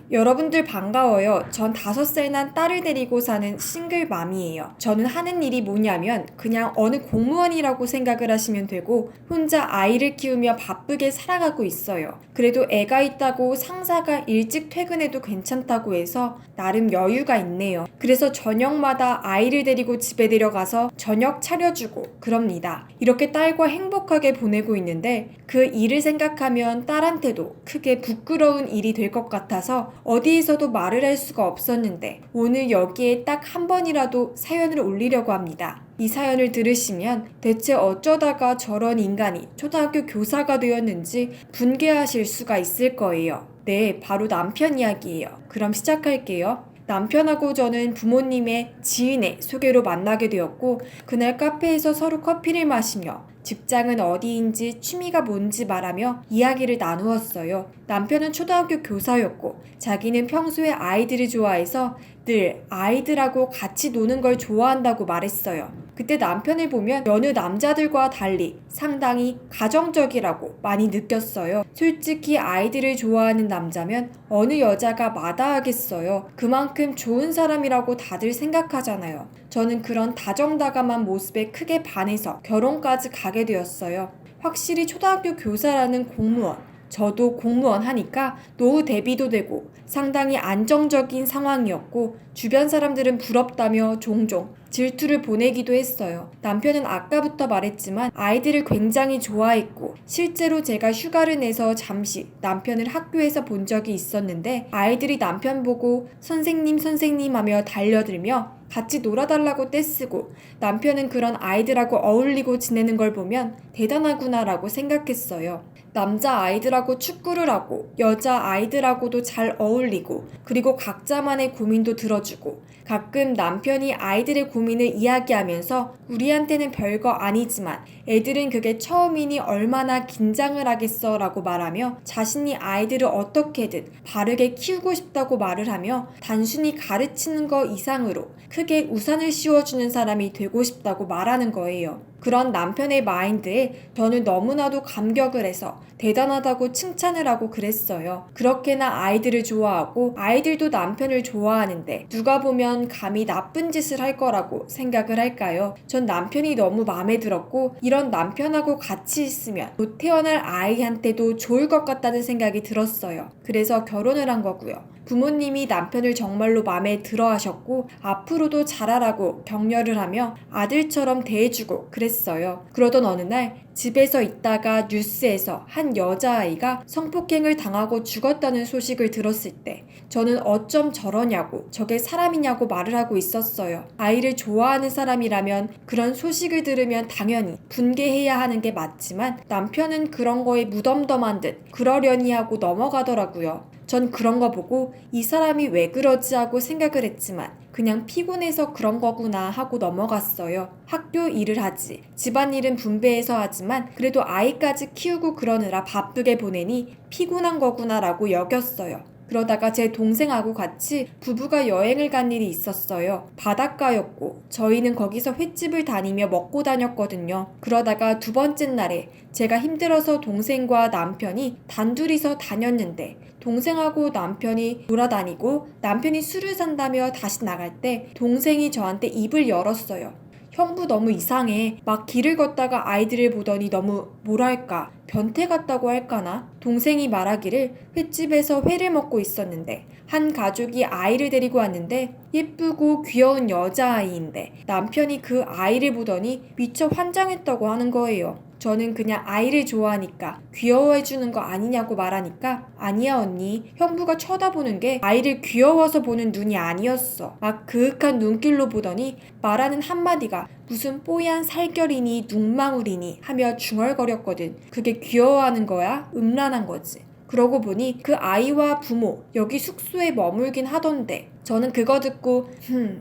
여러분들 반가워요. 전 5살 난 딸을 데리고 사는 싱글맘이에요. 저는 하는 일이 뭐냐면 그냥 어느 공무원이라고 생각을 하시면 되고 혼자 아이를 키우며 바쁘게 살아가고 있어요. 그래도 애가 있다고 상사가 일찍 퇴근해도 괜찮다고 해서 나름 여유가 있네요. 그래서 저녁마다 아이를 데리고 집에 데려가서 저녁 차려주고 그럽니다. 이렇게 딸과 행복하게 보내고 있는데 그 일을 생각하면 딸한테도 크게 부끄러운 일이 될 것 같아서 어디에서도 말을 할 수가 없었는데 오늘 여기에 딱 한 번이라도 사연을 올리려고 합니다. 이 사연을 들으시면 대체 어쩌다가 저런 인간이 초등학교 교사가 되었는지 분개하실 수가 있을 거예요. 네, 바로 남편 이야기예요. 그럼 시작할게요. 남편하고 저는 부모님의 지인의 소개로 만나게 되었고 그날 카페에서 서로 커피를 마시며 직장은 어디인지 취미가 뭔지 말하며 이야기를 나누었어요. 남편은 초등학교 교사였고 자기는 평소에 아이들을 좋아해서 늘 아이들하고 같이 노는 걸 좋아한다고 말했어요. 그때 남편을 보면 여느 남자들과 달리 상당히 가정적이라고 많이 느꼈어요. 솔직히 아이들을 좋아하는 남자면 어느 여자가 마다하겠어요. 그만큼 좋은 사람이라고 다들 생각하잖아요. 저는 그런 다정다감한 모습에 크게 반해서 결혼까지 가게 되었어요. 확실히 초등학교 교사라는 공무원, 저도 공무원 하니까 노후 대비도 되고 상당히 안정적인 상황이었고 주변 사람들은 부럽다며 종종 질투를 보내기도 했어요. 남편은 아까부터 말했지만 아이들을 굉장히 좋아했고 실제로 제가 휴가를 내서 잠시 남편을 학교에서 본 적이 있었는데 아이들이 남편 보고 선생님 하며 달려들며 같이 놀아달라고 떼쓰고 남편은 그런 아이들하고 어울리고 지내는 걸 보면 대단하구나라고 생각했어요. 남자 아이들하고 축구를 하고 여자 아이들하고도 잘 어울리고 그리고 각자만의 고민도 들어주고 가끔 남편이 아이들의 고민을 이야기하면서 우리한테는 별거 아니지만 애들은 그게 처음이니 얼마나 긴장을 하겠어 라고 말하며 자신이 아이들을 어떻게든 바르게 키우고 싶다고 말을 하며 단순히 가르치는 거 이상으로 크게 우산을 씌워주는 사람이 되고 싶다고 말하는 거예요. 그런 남편의 마인드에 저는 너무나도 감격을 해서 대단하다고 칭찬을 하고 그랬어요. 그렇게나 아이들을 좋아하고 아이들도 남편을 좋아하는데 누가 보면 감히 나쁜 짓을 할 거라고 생각을 할까요? 전 남편이 너무 마음에 들었고 이런 남편하고 같이 있으면 곧 태어날 아이한테도 좋을 것 같다는 생각이 들었어요. 그래서 결혼을 한 거고요. 부모님이 남편을 정말로 마음에 들어 하셨고 앞으로도 잘하라고 격려를 하며 아들처럼 대해주고 그랬어요. 그러던 어느 날 집에서 있다가 뉴스에서 한 여자아이가 성폭행을 당하고 죽었다는 소식을 들었을 때 저는 어쩜 저러냐고 저게 사람이냐고 말을 하고 있었어요. 아이를 좋아하는 사람이라면 그런 소식을 들으면 당연히 분개해야 하는 게 맞지만 남편은 그런 거에 무덤덤한 듯 그러려니 하고 넘어가더라고요. 전 그런 거 보고 이 사람이 왜 그러지 하고 생각을 했지만 그냥 피곤해서 그런 거구나 하고 넘어갔어요. 학교 일을 하지 집안일은 분배해서 하지만 그래도 아이까지 키우고 그러느라 바쁘게 보내니 피곤한 거구나 라고 여겼어요. 그러다가 제 동생하고 같이 부부가 여행을 간 일이 있었어요. 바닷가였고 저희는 거기서 횟집을 다니며 먹고 다녔거든요. 그러다가 2번째 날에 제가 힘들어서 동생과 남편이 단둘이서 다녔는데 동생하고 남편이 돌아다니고 남편이 술을 산다며 다시 나갈 때 동생이 저한테 입을 열었어요. 형부 너무 이상해. 막 길을 걷다가 아이들을 보더니 너무 뭐랄까 변태 같다고 할까나? 동생이 말하기를 횟집에서 회를 먹고 있었는데 한 가족이 아이를 데리고 왔는데 예쁘고 귀여운 여자아이인데 남편이 그 아이를 보더니 미처 환장했다고 하는 거예요. 저는 그냥 아이를 좋아하니까 귀여워해주는 거 아니냐고 말하니까 아니야 언니, 형부가 쳐다보는 게 아이를 귀여워서 보는 눈이 아니었어. 막 그윽한 눈길로 보더니 말하는 한마디가 무슨 뽀얀 살결이니 눈망울이니 하며 중얼거렸거든. 그게 귀여워하는 거야? 음란한 거지. 그러고 보니 그 아이와 부모 여기 숙소에 머물긴 하던데 저는 그거 듣고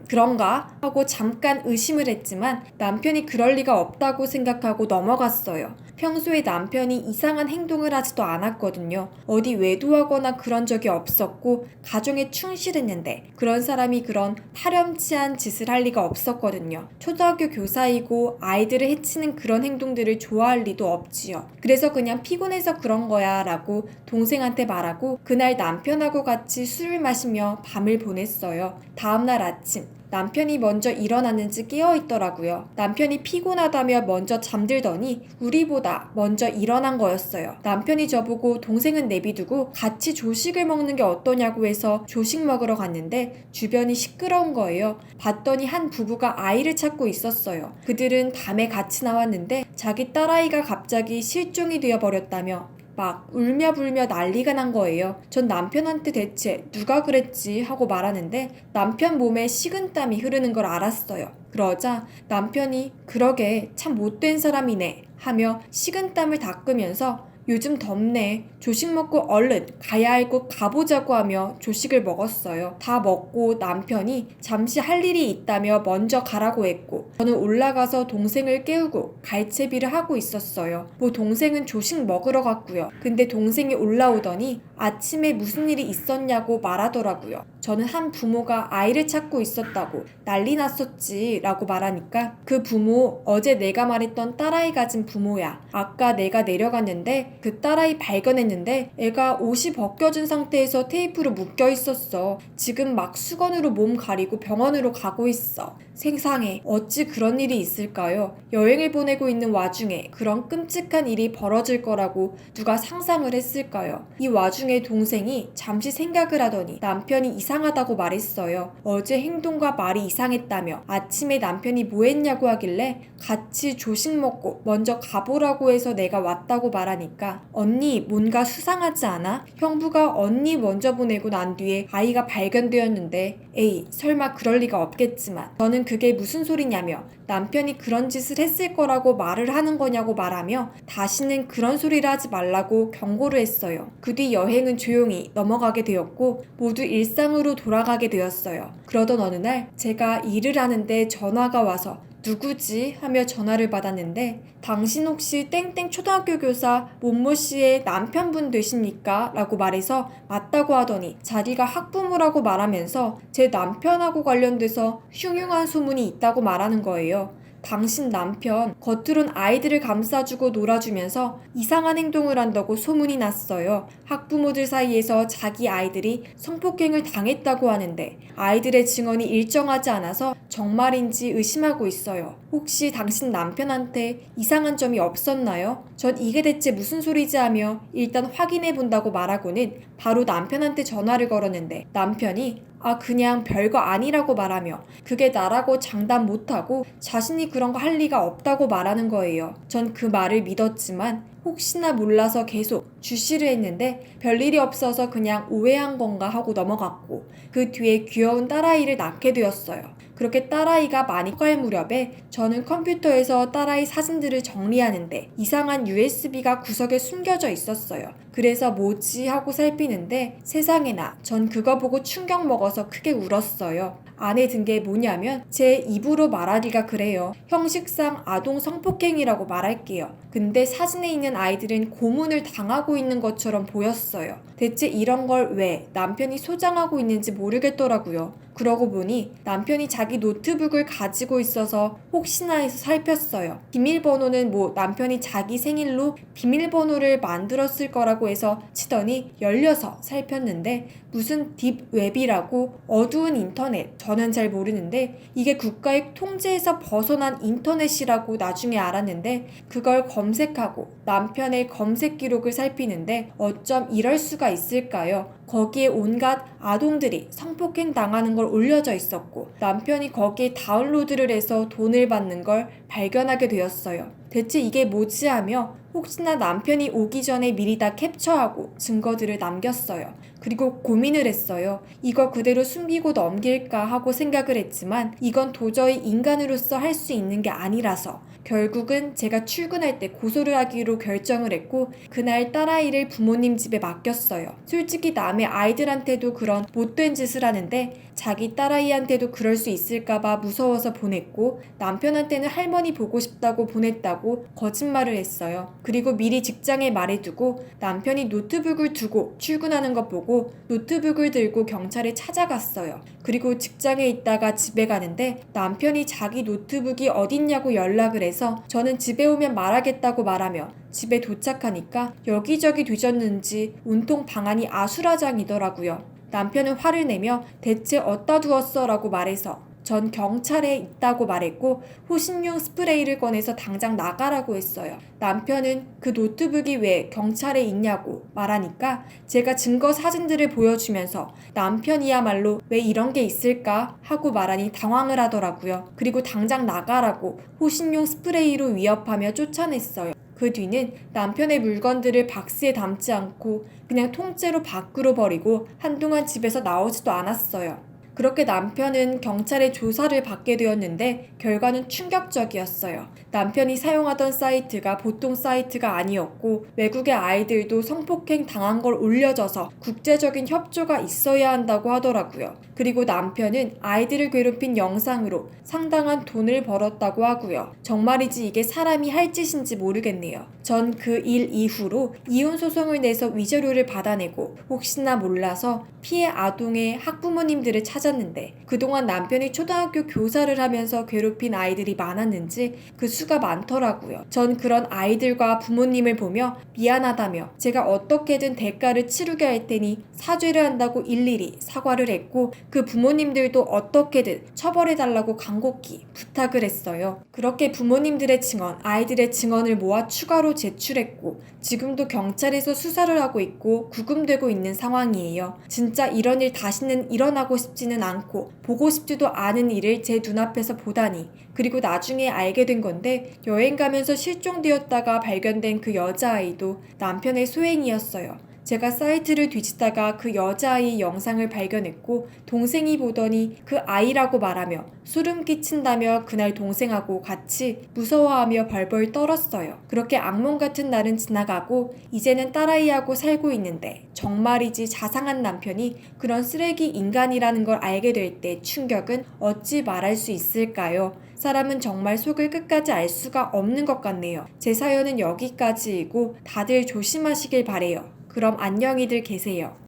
그런가? 하고 잠깐 의심을 했지만 남편이 그럴 리가 없다고 생각하고 넘어갔어요. 평소에 남편이 이상한 행동을 하지도 않았거든요. 어디 외도하거나 그런 적이 없었고 가정에 충실했는데 그런 사람이 그런 파렴치한 짓을 할 리가 없었거든요. 초등학교 교사이고 아이들을 해치는 그런 행동들을 좋아할 리도 없지요. 그래서 그냥 피곤해서 그런 거야 라고 동생한테 말하고 그날 남편하고 같이 술을 마시며 밤을 보냈어요. 다음날 아침 남편이 먼저 일어났는지 깨어있더라고요. 남편이 피곤하다며 먼저 잠들더니 우리보다 먼저 일어난 거였어요. 남편이 저보고 동생은 내비두고 같이 조식을 먹는 게 어떠냐고 해서 조식 먹으러 갔는데 주변이 시끄러운 거예요. 봤더니 한 부부가 아이를 찾고 있었어요. 그들은 밤에 같이 나왔는데 자기 딸아이가 갑자기 실종이 되어버렸다며 막 울며불며 난리가 난 거예요. 전 남편한테 대체 누가 그랬지 하고 말하는데 남편 몸에 식은땀이 흐르는 걸 알았어요. 그러자 남편이 그러게 참 못된 사람이네 하며 식은땀을 닦으면서 요즘 덥네. 조식 먹고 얼른 가야 할 곳 가보자고 하며 조식을 먹었어요. 다 먹고 남편이 잠시 할 일이 있다며 먼저 가라고 했고 저는 올라가서 동생을 깨우고 갈채비를 하고 있었어요. 뭐 동생은 조식 먹으러 갔고요. 근데 동생이 올라오더니 아침에 무슨 일이 있었냐고 말하더라고요. 저는 한 부모가 아이를 찾고 있었다고 난리 났었지 라고 말하니까 그 부모 어제 내가 말했던 딸아이 가진 부모야. 아까 내가 내려갔는데 그 딸아이 발견했는데 애가 옷이 벗겨진 상태에서 테이프로 묶여 있었어. 지금 막 수건으로 몸 가리고 병원으로 가고 있어. 세상에 어찌 그런 일이 있을까요? 여행을 보내고 있는 와중에 그런 끔찍한 일이 벌어질 거라고 누가 상상을 했을까요? 이 와중에 동생이 잠시 생각을 하더니 남편이 이상하다고 말했어요. 어제 행동과 말이 이상했다며 아침에 남편이 뭐 했냐고 하길래 같이 조식 먹고 먼저 가보라고 해서 내가 왔다고 말하니까 언니 뭔가 수상하지 않아? 형부가 언니 먼저 보내고 난 뒤에 아이가 발견되었는데 에이 설마 그럴 리가 없겠지만 저는 그게 무슨 소리냐며 남편이 그런 짓을 했을 거라고 말을 하는 거냐고 말하며 다시는 그런 소리를 하지 말라고 경고를 했어요. 그 뒤 여행은 조용히 넘어가게 되었고 모두 일상으로 돌아가게 되었어요. 그러던 어느 날 제가 일을 하는데 전화가 와서 누구지? 하며 전화를 받았는데 당신 혹시 땡땡 초등학교 교사 모모 씨의 남편분 되십니까? 라고 말해서 맞다고 하더니 자기가 학부모라고 말하면서 제 남편하고 관련돼서 흉흉한 소문이 있다고 말하는 거예요. 당신 남편 겉으론 아이들을 감싸주고 놀아주면서 이상한 행동을 한다고 소문이 났어요. 학부모들 사이에서 자기 아이들이 성폭행을 당했다고 하는데 아이들의 증언이 일정하지 않아서 정말인지 의심하고 있어요. 혹시 당신 남편한테 이상한 점이 없었나요? 전 이게 대체 무슨 소리지 하며 일단 확인해 본다고 말하고는 바로 남편한테 전화를 걸었는데 남편이 그냥 별거 아니라고 말하며 그게 나라고 장담 못하고 자신이 그런 거 할 리가 없다고 말하는 거예요. 전 그 말을 믿었지만 혹시나 몰라서 계속 주시를 했는데 별일이 없어서 그냥 오해한 건가 하고 넘어갔고 그 뒤에 귀여운 딸아이를 낳게 되었어요. 그렇게 딸아이가 많이 커갈 무렵에 저는 컴퓨터에서 딸아이 사진들을 정리하는데 이상한 USB가 구석에 숨겨져 있었어요. 그래서 뭐지 하고 살피는데 세상에나 전 그거 보고 충격 먹어서 크게 울었어요. 안에 든 게 뭐냐면 제 입으로 말하기가 그래요. 형식상 아동 성폭행이라고 말할게요. 근데 사진에 있는 아이들은 고문을 당하고 있는 것처럼 보였어요. 대체 이런 걸 왜 남편이 소장하고 있는지 모르겠더라고요. 그러고 보니 남편이 자기 노트북을 가지고 있어서 혹시나 해서 살폈어요. 비밀번호는 남편이 자기 생일로 비밀번호를 만들었을 거라고 해서 치더니 열려서 살폈는데 무슨 딥웹이라고 어두운 인터넷, 저는 잘 모르는데 이게 국가의 통제에서 벗어난 인터넷이라고 나중에 알았는데 그걸 검색하고 남편의 검색 기록을 살피는데 어쩜 이럴 수가 있을까요? 거기에 온갖 아동들이 성폭행 당하는 걸 올려져 있었고 남편이 거기에 다운로드를 해서 돈을 받는 걸 발견하게 되었어요. 대체 이게 뭐지 하며 혹시나 남편이 오기 전에 미리 다 캡처하고 증거들을 남겼어요. 그리고 고민을 했어요. 이거 그대로 숨기고 넘길까 하고 생각을 했지만 이건 도저히 인간으로서 할 수 있는 게 아니라서 결국은 제가 출근할 때 고소를 하기로 결정을 했고 그날 딸아이를 부모님 집에 맡겼어요. 솔직히 남의 아이들한테도 그런 못된 짓을 하는데 자기 딸아이한테도 그럴 수 있을까봐 무서워서 보냈고 남편한테는 할머니 보고 싶다고 보냈다고 거짓말을 했어요. 그리고 미리 직장에 말해두고 남편이 노트북을 두고 출근하는 것 보고 노트북을 들고 경찰에 찾아갔어요. 그리고 직장에 있다가 집에 가는데 남편이 자기 노트북이 어딨냐고 연락을 해서 저는 집에 오면 말하겠다고 말하며 집에 도착하니까 여기저기 뒤졌는지 온통 방안이 아수라장이더라고요. 남편은 화를 내며 대체 어디다 두었어? 라고 말해서 전 경찰에 있다고 말했고 호신용 스프레이를 꺼내서 당장 나가라고 했어요. 남편은 그 노트북이 왜 경찰에 있냐고 말하니까 제가 증거 사진들을 보여주면서 남편이야말로 왜 이런 게 있을까 하고 말하니 당황을 하더라고요. 그리고 당장 나가라고 호신용 스프레이로 위협하며 쫓아냈어요. 그 뒤는 남편의 물건들을 박스에 담지 않고 그냥 통째로 밖으로 버리고 한동안 집에서 나오지도 않았어요. 그렇게 남편은 경찰의 조사를 받게 되었는데 결과는 충격적이었어요. 남편이 사용하던 사이트가 보통 사이트가 아니었고 외국의 아이들도 성폭행 당한 걸 올려줘서 국제적인 협조가 있어야 한다고 하더라고요. 그리고 남편은 아이들을 괴롭힌 영상으로 상당한 돈을 벌었다고 하고요. 정말이지 이게 사람이 할 짓인지 모르겠네요. 전 그 일 이후로 이혼 소송을 내서 위자료를 받아내고 혹시나 몰라서 피해 아동의 학부모님들을 찾았는데 그동안 남편이 초등학교 교사를 하면서 괴롭힌 아이들이 많았는지 그 수가 많더라고요. 전 그런 아이들과 부모님을 보며 미안하다며 제가 어떻게든 대가를 치르게 할 테니 사죄를 한다고 일일이 사과를 했고 그 부모님들도 어떻게든 처벌해달라고 간곡히 부탁을 했어요. 그렇게 부모님들의 증언, 아이들의 증언을 모아 추가로 제출했고 지금도 경찰에서 수사를 하고 있고 구금되고 있는 상황이에요. 진짜 이런 일 다시는 일어나고 싶지는 않고 보고 싶지도 않은 일을 제 눈앞에서 보다니 그리고 나중에 알게 된 건데 여행 가면서 실종되었다가 발견된 그 여자아이도 남편의 소행이었어요. 제가 사이트를 뒤지다가 그 여자아이 영상을 발견했고 동생이 보더니 그 아이라고 말하며 소름 끼친다며 그날 동생하고 같이 무서워하며 벌벌 떨었어요. 그렇게 악몽 같은 날은 지나가고 이제는 딸아이하고 살고 있는데 정말이지 자상한 남편이 그런 쓰레기 인간이라는 걸 알게 될 때 충격은 어찌 말할 수 있을까요? 사람은 정말 속을 끝까지 알 수가 없는 것 같네요. 제 사연은 여기까지이고 다들 조심하시길 바래요. 그럼 안녕히들 계세요.